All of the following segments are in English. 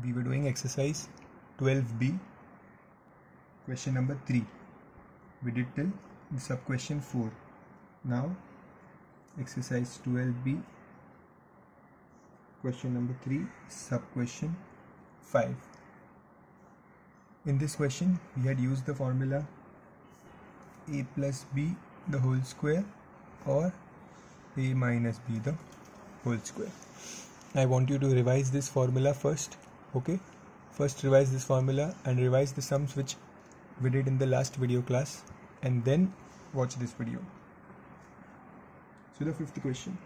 we were doing exercise 12b, question number 3. We did till sub question 4. Now exercise 12b, question number 3, sub question 5. In this question we had used the formula a plus b the whole square or a minus b the whole square. I want you to revise this formula first. Okay, first revise this formula and revise the sums which we did in the last video class, and then watch this video. So the fifth question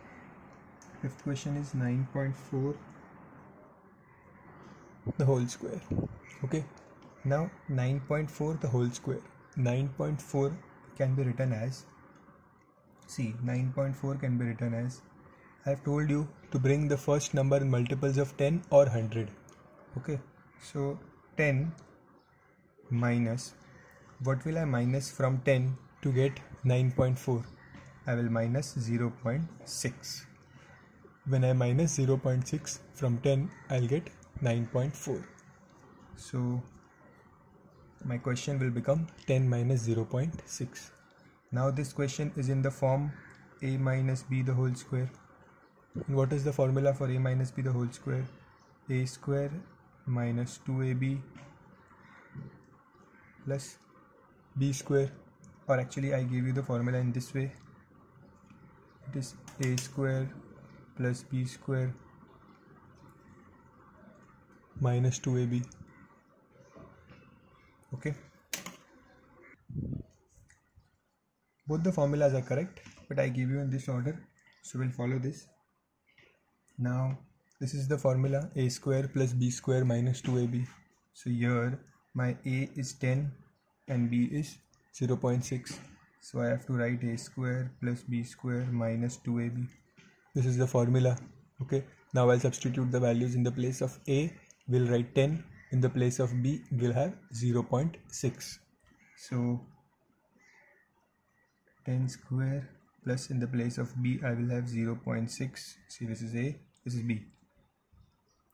is 9.4 the whole square. Okay, now 9.4 the whole square. 9.4 can be written as, see, 9.4 can be written as, I have told you to bring the first number in multiples of 10 or 100. Okay, so 10 minus, what will I minus from 10 to get 9.4? I will minus 0.6. When I minus 0.6 from 10, I'll get 9.4. So my question will become 10 minus 0.6. Now this question is in the form a minus b the whole square. And what is the formula for a minus b the whole square? A square minus 2ab plus b square, or actually I gave you the formula in this way. It is a square plus b square minus 2ab. Okay, both the formulas are correct, but I give you in this order, so we'll follow this. Now this is the formula a square plus b square minus 2ab. So here my a is 10 and b is 0.6. So I have to write a square plus b square minus 2ab. This is the formula. Okay, now I'll substitute the values. In the place of a, we'll write 10. In the place of b, we'll have 0.6. So 10 square plus, in the place of b, I will have 0.6. See, this is a, this is b.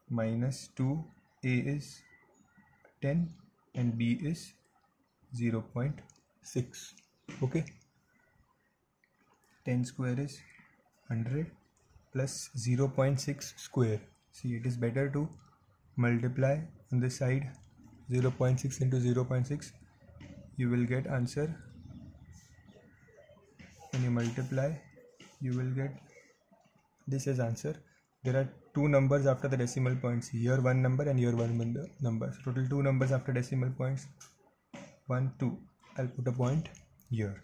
Minus 2, a is 10 and b is 0.6. Okay, 10 square is 100 plus 0.6 square. See, it is better to multiply on this side. 0.6 into 0.6, you will get answer. When you multiply, you will get this as answer. There are two numbers after the decimal points, here one number and here one number. So total two numbers after decimal points, 1, 2. I'll put a point here.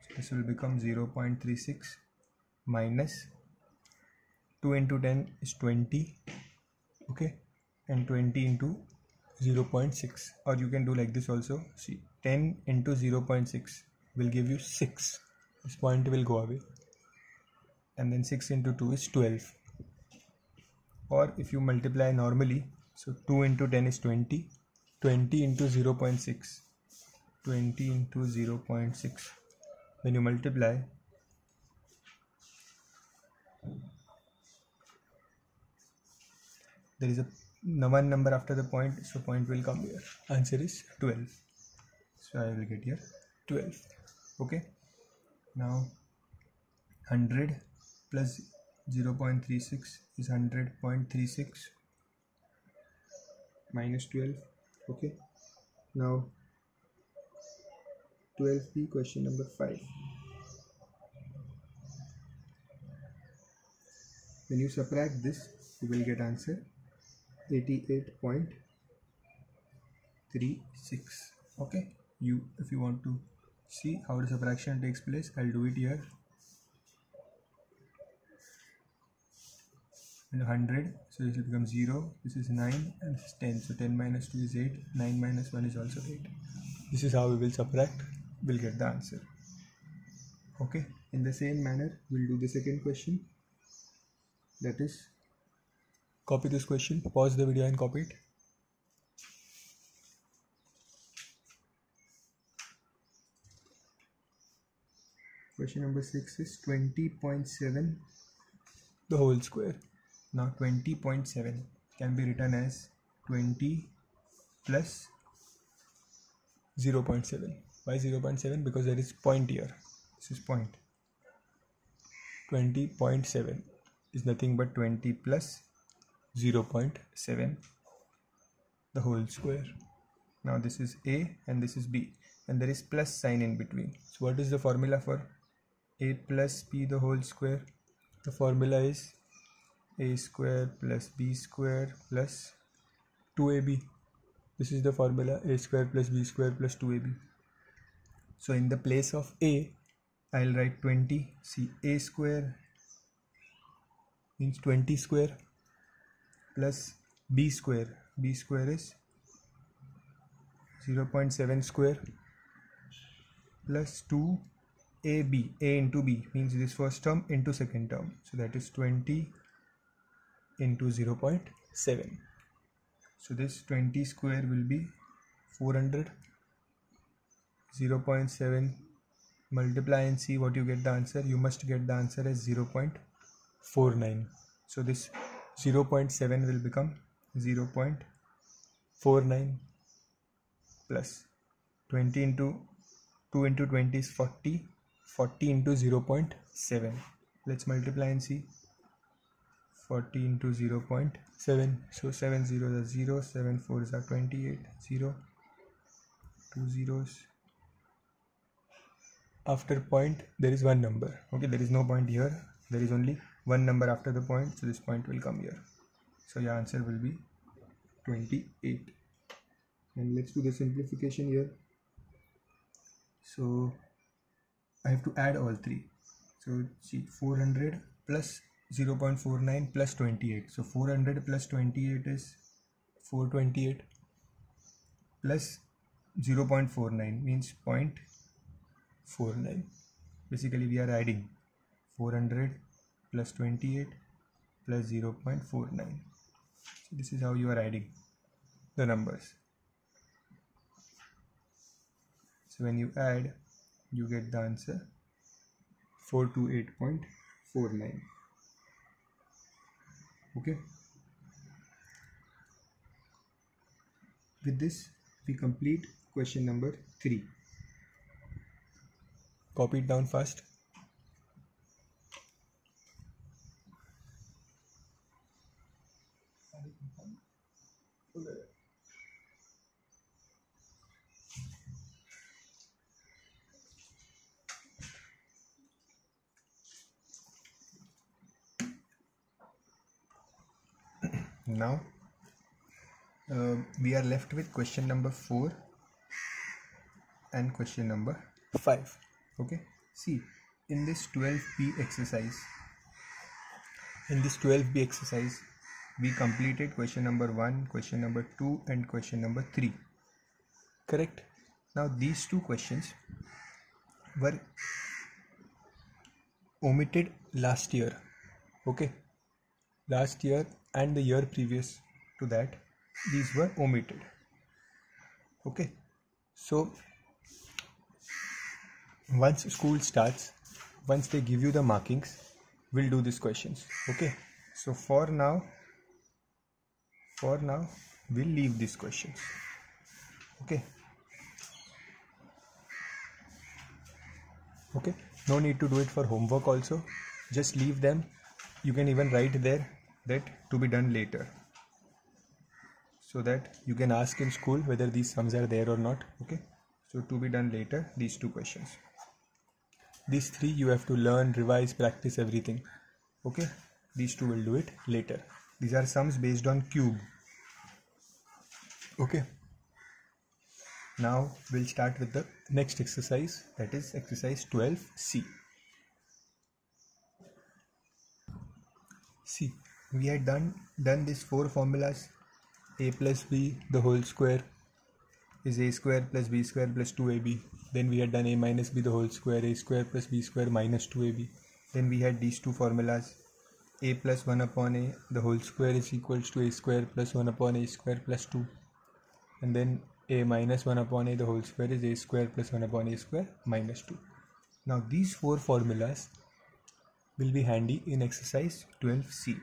So this will become 0.36 minus 2 into 10 is 20. Okay, and 20 into 0.6, or you can do like this also. See, 10 into 0.6 will give you 6. This point will go away, and then 6 into 2 is 12. Or if you multiply normally, so 2 into 10 is 20. 20 into 0.6, 20 into 0.6. When you multiply, there is a one number after the point, so point will come here. Answer is 12. So I will get here 12. Okay, now 100 plus 0.36 is 100.36 minus 12. Okay, now 12b, question number 5. When you subtract this, you will get answer 88.36. Okay, if you want to see how the subtraction takes place, I'll do it here. And 100, so this will become 0, this is 9, and this is 10. So 10 minus 2 is 8, 9 minus 1 is also 8. This is how we will subtract, we'll get the answer. Okay, in the same manner, we'll do the second question. That is, copy this question, pause the video and copy it. Question number 6 is 20.7 the whole square. Now 20.7 can be written as 20 plus 0.7. Why 0.7? Because there is point here. This is point. 20.7 is nothing but 20 plus 0.7 the whole square. Now this is A and this is B, and there is plus sign in between. So what is the formula for A plus B the whole square? The formula is A square plus B square plus 2AB. This is the formula, A square plus B square plus 2AB. So in the place of A, I'll write 20. See, A square means 20 square plus B square. B square is 0.7 square plus 2AB. A into B means this first term into second term. So that is 20 into 0.7. So this 20 square will be 400. 0.7 multiply and see what you get the answer. You must get the answer as 0.49. So this 0.7 will become 0.49 plus 20 into 2 into 20 is 40. 40 into 0.7. Let's multiply and see. 40 into 0.7. So 7 zeros are 0, 7 fours are 28, 0, 2 zeros. After point there is one number. Okay, there is no point here. There is only one number after the point, so this point will come here. So your answer will be 28. And let's do the simplification here. So I have to add all three. So see, 400 plus 0.49 plus 28. So 400 plus 28 is 428 plus 0.49 means 0.49. Basically we are adding 400 plus 28 plus 0.49. So this is how you are adding the numbers. So when you add, you get the answer 428.49. Okay. With this, we complete question number 3. Copy it down fast. Now we are left with question number 4 and question number 5. Okay, see, in this 12B exercise, we completed question number 1, question number 2 and question number 3. Correct? Now these two questions were omitted last year. Okay, last year and the year previous to that, these were omitted. Okay, so once school starts, once they give you the markings, we'll do these questions. Okay, so for now we'll leave these questions. Okay, no need to do it for homework also, just leave them. You can even write there that to be done later, so that you can ask in school whether these sums are there or not. Okay, so to be done later, these two questions. These 3 you have to learn, revise, practice everything. Okay, these 2 will do it later. These are sums based on cube. Okay, now we'll start with the next exercise, that is exercise 12C. See, we had done these 4 formulas. A plus B the whole square is A square plus B square plus 2AB. Then we had done A minus B the whole square, A square plus B square minus 2AB. Then we had these 2 formulas. A plus 1 upon A the whole square is equals to A square plus 1 upon A square plus 2. And then A minus 1 upon A the whole square is A square plus 1 upon A square minus 2. Now these 4 formulas will be handy in exercise 12C.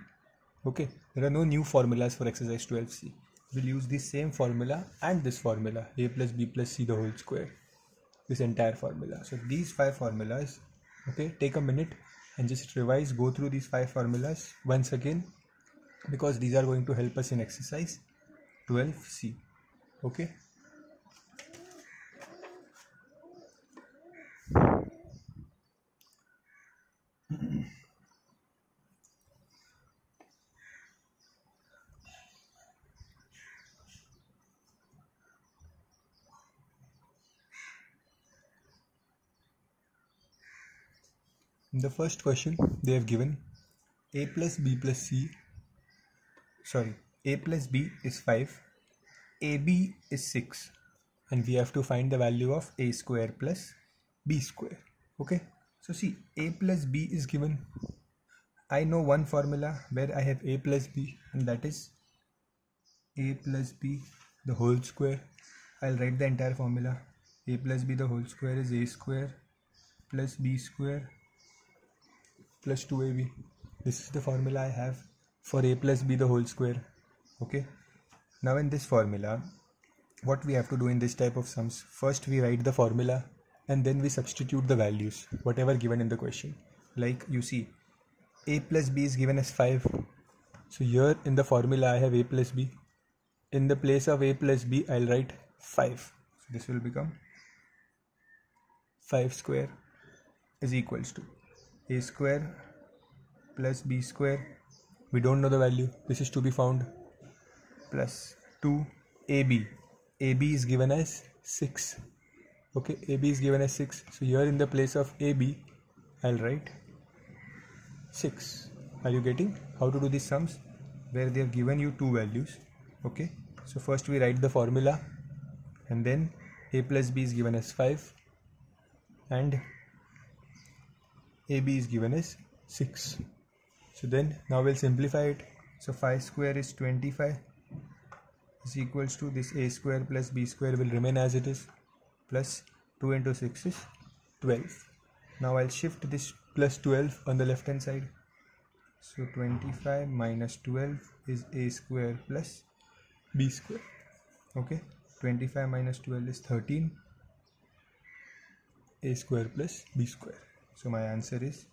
Okay, there are no new formulas for exercise 12C. we'll use the same formula and this formula, a plus b plus c the whole square, this entire formula. So these 5 formulas, okay, take a minute and just revise, go through these 5 formulas once again, because these are going to help us in exercise 12C. Okay. In the first question, they have given a plus b plus c, a plus b is 5, ab is 6, and we have to find the value of a square plus b square. Okay, so see, a plus b is given. I know one formula where I have a plus b, and that is a plus b the whole square. I'll write the entire formula. A plus b the whole square is a square plus b square plus 2ab. This is the formula I have for a plus b the whole square. Okay, now in this formula, what we have to do in this type of sums, first we write the formula and then we substitute the values whatever given in the question. Like you see, a plus b is given as 5, so here in the formula I have a plus b. In the place of a plus b I'll write 5, so this will become 5 square is equals to a square plus b square, we don't know the value, this is to be found, plus 2ab. ab is given as 6. Okay, ab is given as 6, so here in the place of ab I'll write 6. Are you getting how to do these sums where they have given you 2 values? Okay, so first we write the formula and then a plus b is given as 5 and ab is given as 6. So then now we'll simplify it. So 5 square is 25 is equals to this a square plus b square will remain as it is, plus 2 into 6 is 12. Now I'll shift this plus 12 on the left hand side. So 25 minus 12 is a square plus b square. Okay, 25 minus 12 is 13, a square plus b square. So my answer is,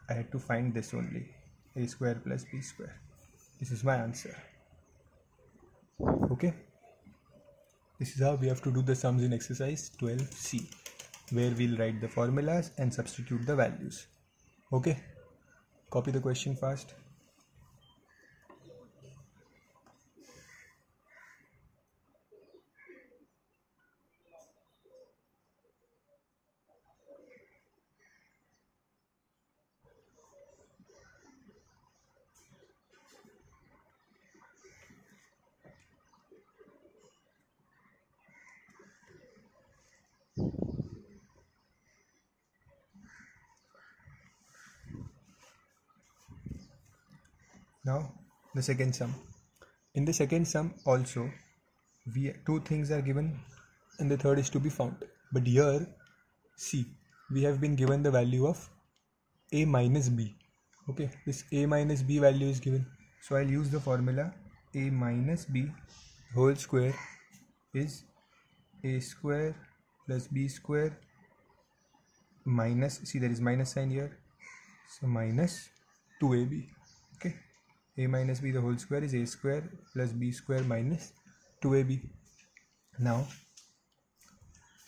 I had to find this only, a square plus b square. This is my answer. Okay, this is how we have to do the sums in exercise 12C, where we'll write the formulas and substitute the values. Okay, copy the question fast. Now the second sum. In the second sum also, two things are given and the third is to be found. But here, see, we have been given the value of a minus b. Okay, this a minus b value is given. So I'll use the formula a minus b whole square is a square plus b square minus, see there is minus sign here, so minus 2ab. Okay, a minus b the whole square is a square plus b square minus 2ab. Now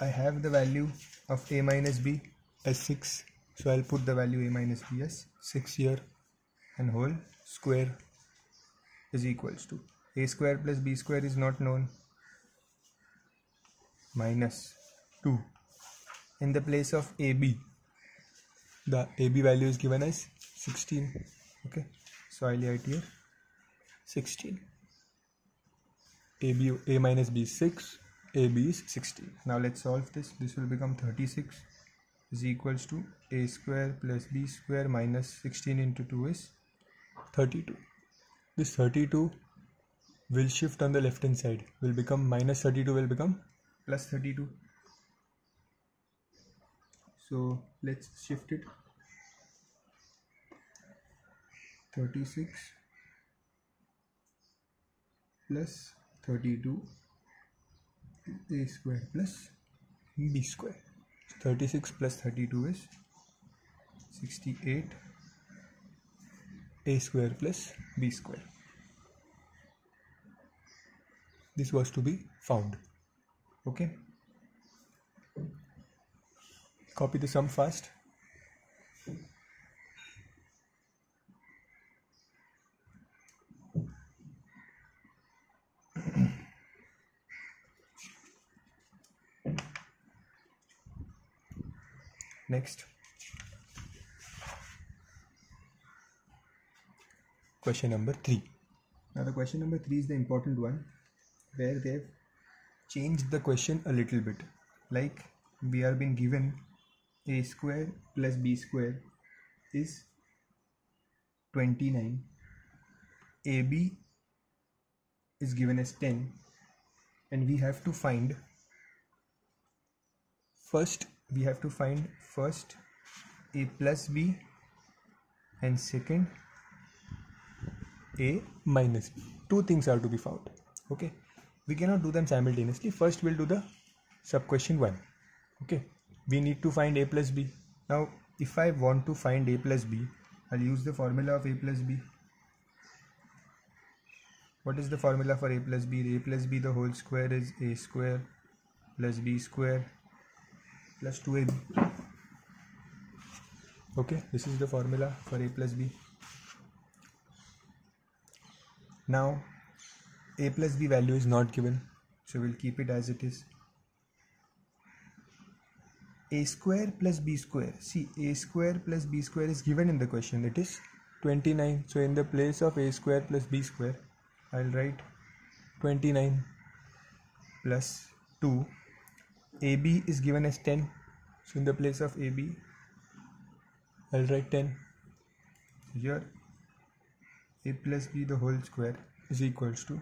I have the value of a minus b as 6, so I'll put the value a minus b as 6 here, and whole square is equals to a square plus b square is not known, minus 2. In the place of ab, the ab value is given as 16. Okay, so I'll write here 16. A minus b is 6, ab is 16. Now let's solve this. This will become 36 is equals to a square plus b square minus 16 into 2 is 32. This 32 will shift on the left hand side, will become minus 32 will become plus 32. So let's shift it. 36 plus 32 a square plus b square. 36 plus 32 is 68 a square plus b square. This was to be found. Okay, copy the sum fast. Next, question number 3. Now the question number 3 is the important one, where they've changed the question a little bit. Like, we are being given a square plus b square is 29, ab is given as 10, and we have to find first a plus b and second a minus b. Two things are to be found. Okay, we cannot do them simultaneously. First we'll do the sub question 1. Okay, we need to find a plus b. Now if I want to find a plus b, I'll use the formula of a plus b. What is the formula for a plus b? A plus b the whole square is a square plus b square plus 2ab. Okay, this is the formula for a plus b. Now a plus b value is not given, so we'll keep it as it is. A square plus b square. See, a square plus b square is given in the question, it is 29. So in the place of a square plus b square, I'll write 29 plus 2. ab is given as 10. So in the place of ab, I'll write 10. Here a plus b the whole square is equals to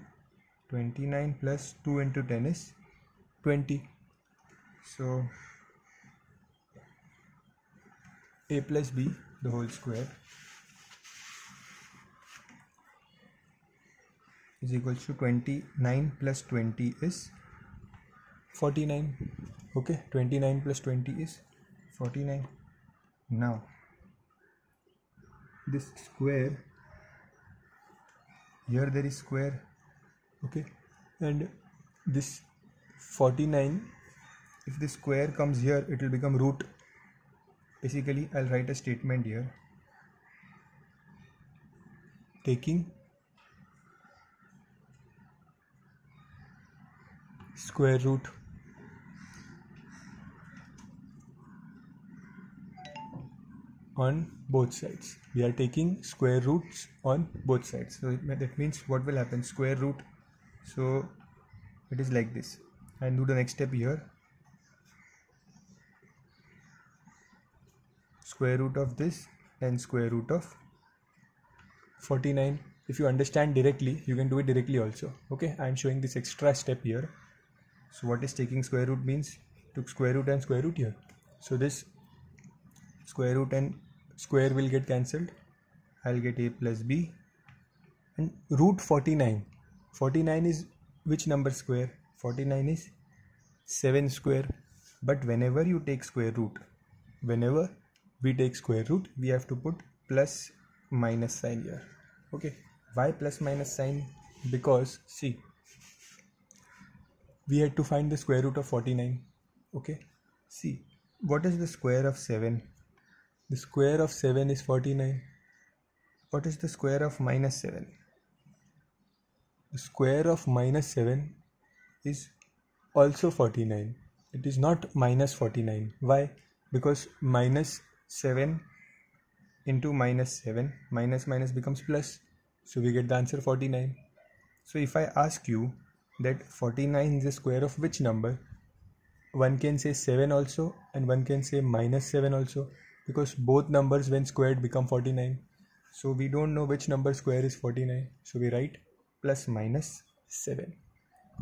29 plus 2 into 10 is 20. So a plus b the whole square is equals to 29 plus 20 is 49. Okay, 29 plus 20 is 49. Now this square, here there is square, okay, and this 49, if the square comes here, it will become root. Basically I'll write a statement here, taking square root on both sides. We are taking square roots on both sides. So that means what will happen? Square root. So it is like this. And do the next step here. Square root of this and square root of 49. If you understand directly, you can do it directly also. Okay, I am showing this extra step here. So what is taking square root means? Took square root and square root here. So this square root and square will get cancelled. I'll get a plus b, and root 49. 49 is which number square? 49 is 7 square. But whenever you take square root, whenever we take square root, we have to put plus minus sign here. Okay, why plus minus sign? Because see, we had to find the square root of 49. Okay, see, what is the square of 7? The square of 7 is 49. What is the square of minus 7? The square of minus 7 is also 49. It is not minus 49. Why? Because minus 7 into minus 7, minus minus becomes plus. So we get the answer 49. So if I ask you that 49 is the square of which number, one can say 7 also and one can say minus 7 also, because both numbers when squared become 49. So we don't know which number square is 49. So we write plus minus 7.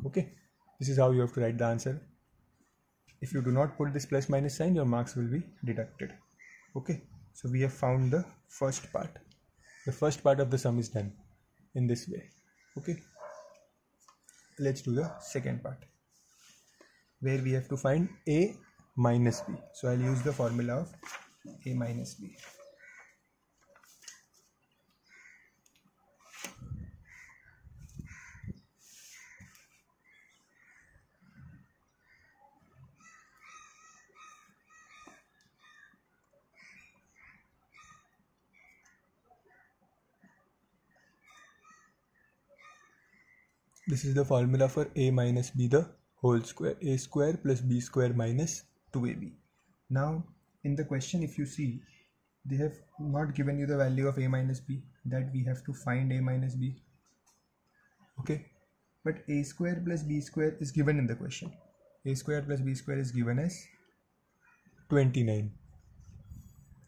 Okay, this is how you have to write the answer. If you do not put this plus minus sign, your marks will be deducted. Okay, so we have found the first part. The first part of the sum is done in this way. Okay. let's do the second part where we have to find a minus b. So I'll use the formula of a minus b. This is the formula for a minus b the whole square. A square plus b square minus 2ab. Now in the question, if you see, they have not given you the value of a minus b, that we have to find a minus b. Okay, but a square plus b square is given in the question. A square plus b square is given as 29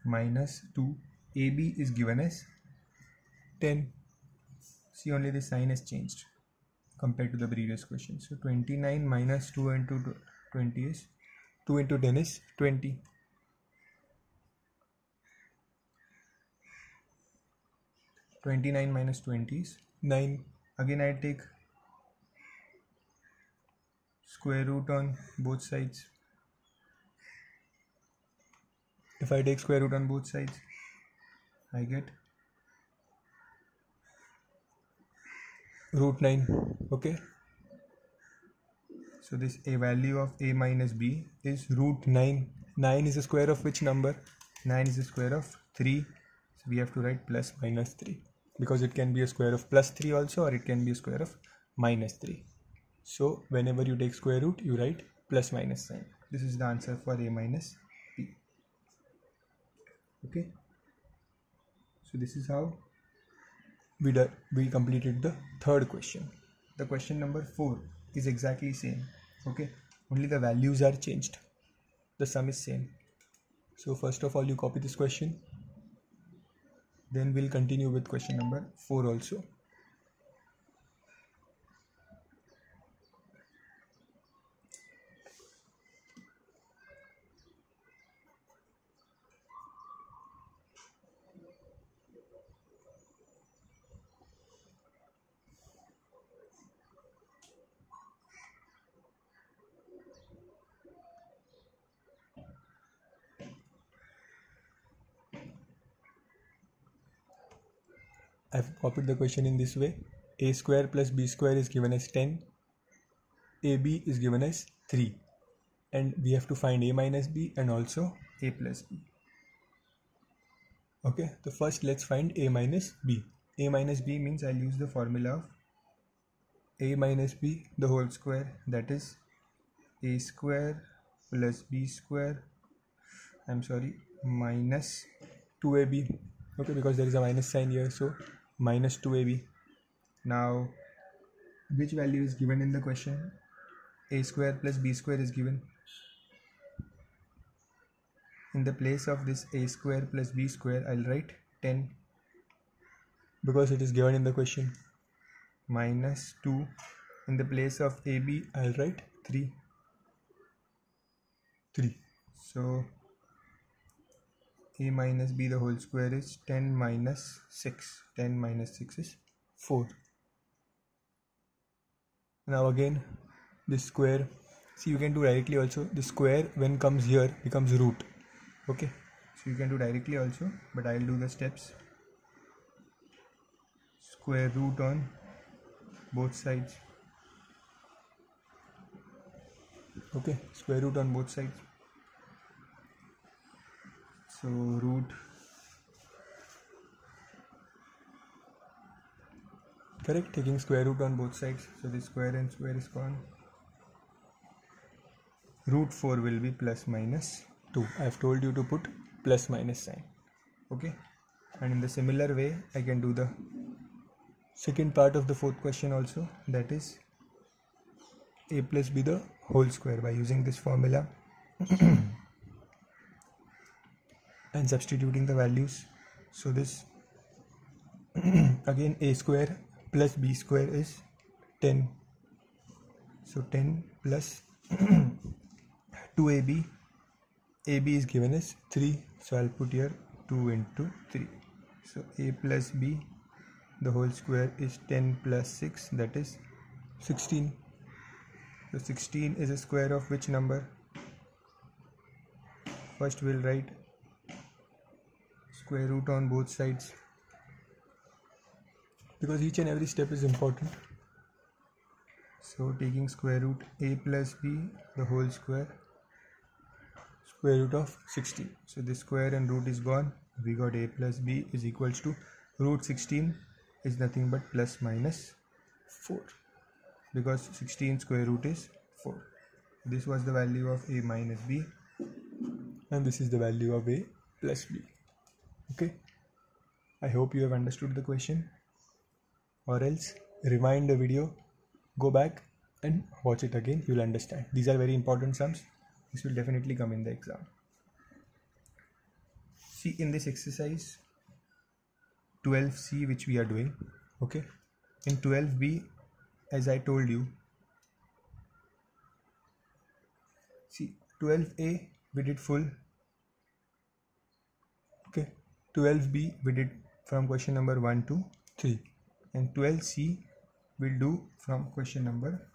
minus 2. ab is given as 10. See, only the sign has changed compared to the previous question. So 29 minus 2 into 20 is 2 into 10 is 20. Minus 20 is 9. Again I take square root on both sides. If I take square root on both sides, I get root 9. Okay, so this a value of a minus b is root 9. 9 is the square of which number? 9 is the square of 3. So we have to write plus minus 3, because it can be a square of plus 3 also, or it can be a square of minus 3. So whenever you take square root, you write plus minus sign. This is the answer for a minus b. Okay, so this is how we completed the third question. The question number 4 is exactly same. Okay, only the values are changed, the sum is same. So first of all, you copy this question, then we'll continue with question number 4 also. I've copied the question in this way. A square plus b square is given as 10. ab is given as 3. And we have to find a minus b and also a plus b. Okay, so first let's find a minus b. A minus b means I'll use the formula of a minus b the whole square, that is a square plus b square, minus 2ab. Okay, because there is a minus sign here, so minus 2ab. Now which value is given in the question? A square plus b square is given. In the place of this a square plus b square, I'll write 10, because it is given in the question. Minus 2. In the place of ab, I'll write 3. So a minus b the whole square is 10 minus 6. 10 minus 6 is 4. Now again this square, see, you can do directly also. The square when comes here becomes root. Okay, so you can do directly also, but I'll do the steps. Square root on both sides. Okay, square root on both sides. So root, correct, taking square root on both sides. So this square and square is gone. Root 4 will be plus minus 2. I have told you to put plus minus sign. Okay, and in the similar way I can do the second part of the fourth question also, that is a plus b the whole square, by using this formula and substituting the values. So this again a square plus b square is 10. So 10 plus 2ab. ab is given as 3, so I'll put here 2 into 3. So a plus b the whole square is 10 plus 6, that is 16. So 16 is a square of which number? First we'll write square root on both sides, because each and every step is important. So taking square root a plus b the whole square root of 16. So this square and root is gone. We got a plus b is equals to root 16 is nothing but plus minus 4, because 16 square root is 4. This was the value of a minus b, and this is the value of a plus b. Okay, I hope you have understood the question, or else rewind the video, go back and watch it again. You'll understand. These are very important sums. This will definitely come in the exam. See, in this exercise 12C which we are doing, okay, in 12B, as I told you, see, 12A we did full, okay, 12B we did from question number 1 to 3, and 12C we'll do from question number,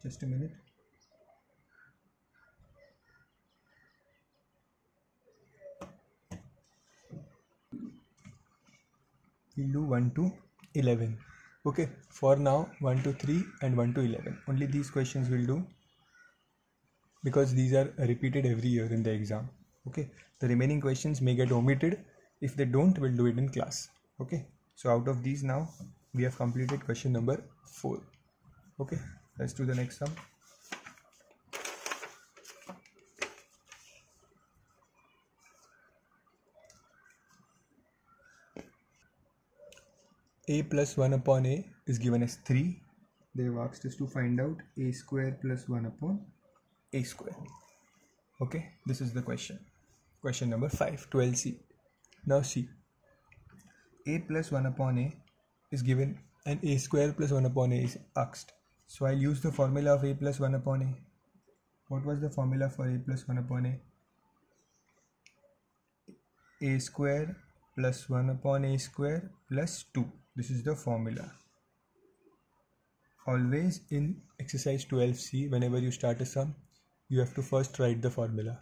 just a minute, we'll do 1 to 11. Okay, for now 1 to 3 and 1 to 11, only these questions we'll do, because these are repeated every year in the exam. Okay, the remaining questions may get omitted. If they don't, we'll do it in class. Okay, so out of these now we have completed question number 4. Okay, let's do the next sum. A plus 1 upon a is given as 3. They have asked us to find out a square plus 1 upon a square. Okay, this is the question. Question number 5, 12C. Now see, a plus 1 upon a is given and a square plus 1 upon a is asked. So I'll use the formula of a plus 1 upon a. What was the formula for a plus 1 upon a? A square plus 1 upon a square plus 2. This is the formula. Always in exercise 12C, whenever you start a sum, you have to first write the formula.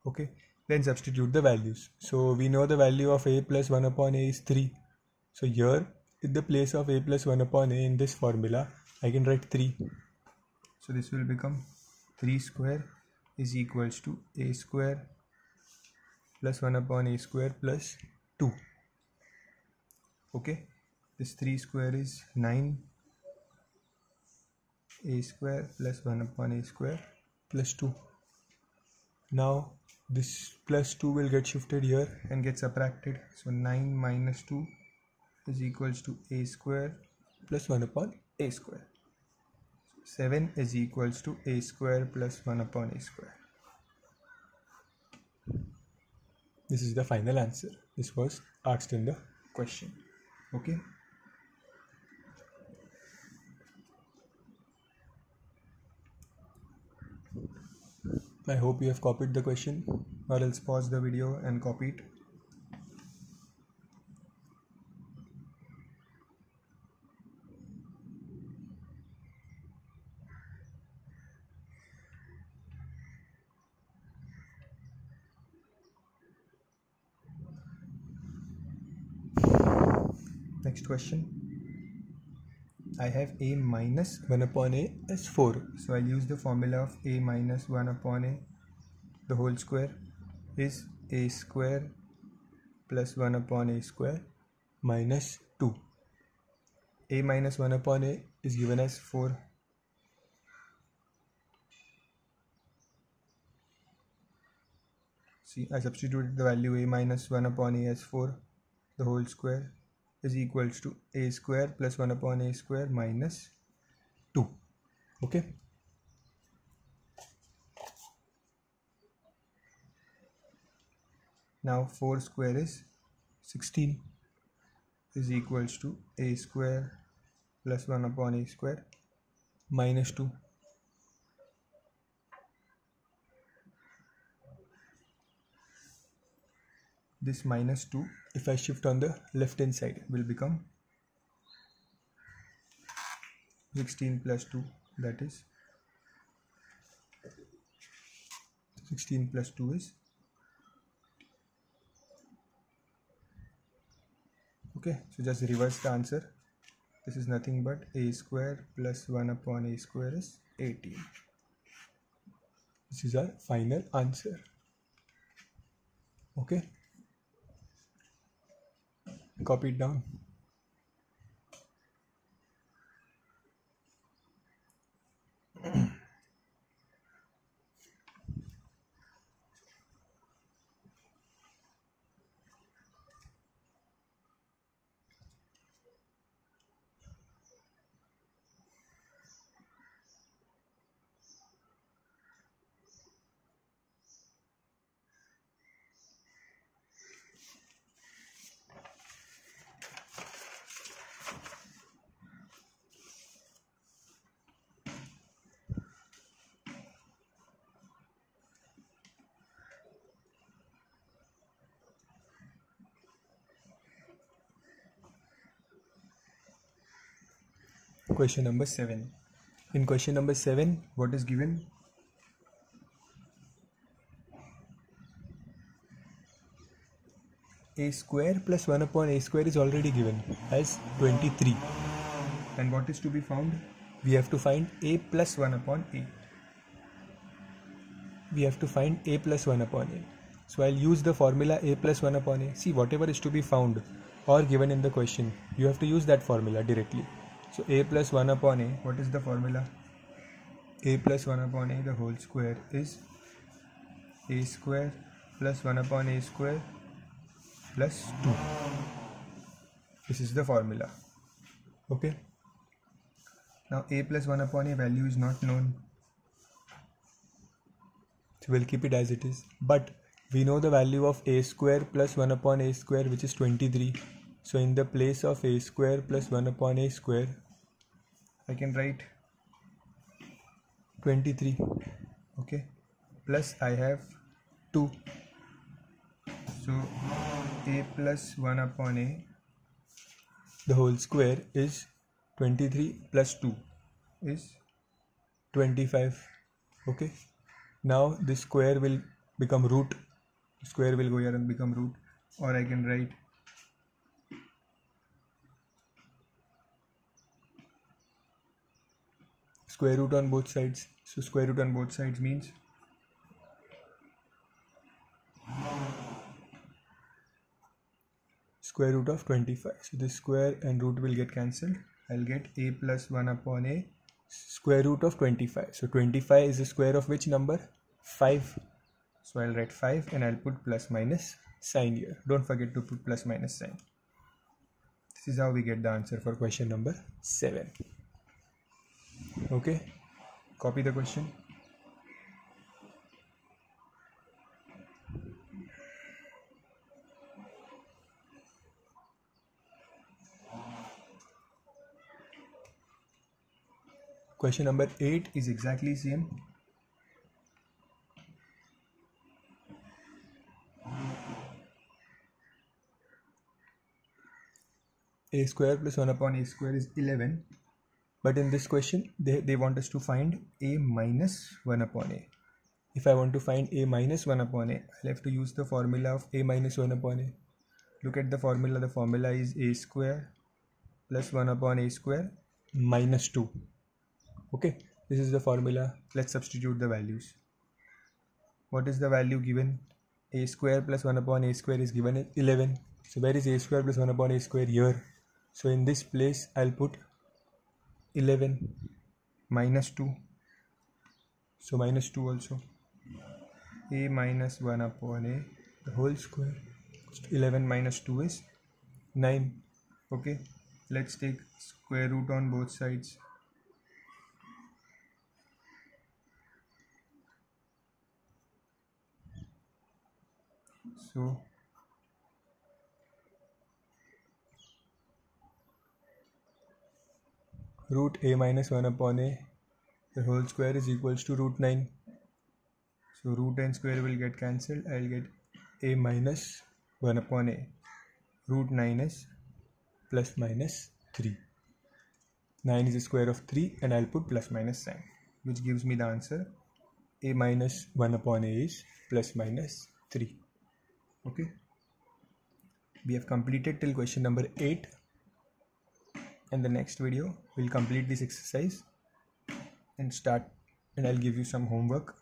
Okay, then substitute the values. So we know the value of a plus 1 upon a is 3. So here, in the place of a plus 1 upon a in this formula, I can write 3. So this will become 3 square is equals to a square plus 1 upon a square plus 2. Okay, this 3 square is 9, a square plus 1 upon a square plus 2. Now this plus 2 will get shifted here and get subtracted. So 9 minus 2 is equals to a square plus 1 upon a square. 7 is equals to a square plus 1 upon a square. This is the final answer. This was asked in the question. Okay. I hope you have copied the question, or else pause the video and copy it. Next question. I have a minus 1 upon a as 4. So I'll use the formula of a minus 1 upon a the whole square is a square plus 1 upon a square minus 2. A minus 1 upon a is given as 4. See, I substituted the value a minus 1 upon a as 4 the whole square is equals to a square plus 1 upon a square minus 2. Okay. Now 4 square is 16 is equals to a square plus 1 upon a square minus 2. This minus 2, if I shift on the left hand side, will become 16 plus 2, that is 16 plus 2 is, okay, so just reverse the answer. This is nothing but a square plus 1 upon a square is 18. This is our final answer. Okay, copy it down. Question number 7. In question number 7, what is given? A square plus 1 upon a square is already given as 23. And what is to be found? We have to find a plus 1 upon a. We have to find a plus 1 upon a. So I'll use the formula a plus 1 upon a. See, whatever is to be found or given in the question, you have to use that formula directly. So a plus 1 upon a, what is the formula? A plus 1 upon a the whole square is a square plus 1 upon a square plus 2. This is the formula. Okay. Now a plus 1 upon a value is not known. So we'll keep it as it is. But we know the value of a square plus 1 upon a square, which is 23. So in the place of a square plus 1 upon a square, I can write 23. Okay. Plus I have 2. So a plus 1 upon a the whole square is 23 plus 2 is 25. Okay. Now this square will become root. Square will go here and become root. Or I can write square root on both sides. So square root on both sides means square root of 25. So this square and root will get cancelled. I'll get a plus 1 upon a square root of 25. So 25 is the square of which number? 5. So I'll write 5 and I'll put plus minus sign here. Don't forget to put plus minus sign. This is how we get the answer for question number 7. Okay, copy the question. Question number 8 is exactly same. A square plus 1 upon a square is 11. But in this question, they want us to find a minus 1 upon a. If I want to find a minus 1 upon a, I'll have to use the formula of a minus 1 upon a. Look at the formula. The formula is a square plus 1 upon a square minus 2. Okay, this is the formula. Let's substitute the values. What is the value given? A square plus 1 upon a square is given as 11. So where is a square plus 1 upon a square? Here. So in this place, I'll put 11 minus 2. So minus 2 also. A minus 1 upon a the whole square. 11 minus 2 is 9. Okay, let's take square root on both sides. So root a minus 1 upon a the whole square is equals to root 9. So root and square will get cancelled. I'll get a minus 1 upon a. Root 9 is plus minus 3. 9 is the square of 3 and I'll put plus minus sign, which gives me the answer a minus 1 upon a is plus minus 3. Okay, we have completed till question number 8. And the next video we'll complete this exercise and I'll give you some homework.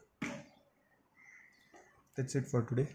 That's it for today.